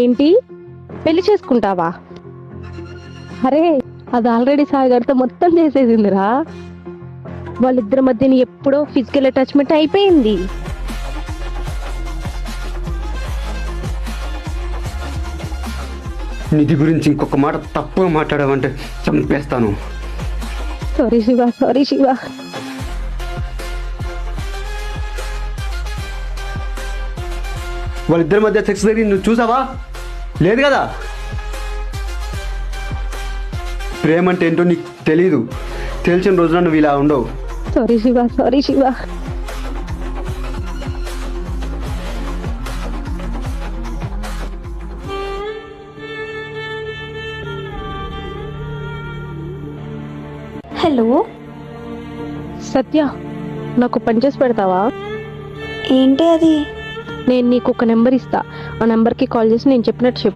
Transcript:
ఏంటి, పెళ్లి చేసుకుంటావా? అరే, అది ఆల్రెడీ సాయిగారితో మొత్తం చేసేసిందిరా. వాళ్ళిద్దరి మధ్యన ఎప్పుడో ఫిజికల్ అటాచ్మెంట్ అయిపోయింది. నిధి గురించి ఇంకొక మాట తప్పుగా మాట్లాడావంటే చంపేస్తాను. Sorry Shiva, sorry Shiva. వాళ్ళిద్దరి మధ్య సెక్స్ జరిగి నువ్వు చూసావా? లేదు కదా. ప్రేమ అంటే ఏంటో నీకు తెలీదు. తెలిసిన రోజున నువ్వు ఇలా ఉండవు. Sorry Shiva, sorry Shiva. Hello Satya, నాకు పని చేసి పెడతావా? ఏంటి అది? నేను నీకు ఒక నెంబర్ ఇస్తా, ఆ నెంబర్కి కాల్ చేసి నేను చెప్పినట్టు చెప్పు.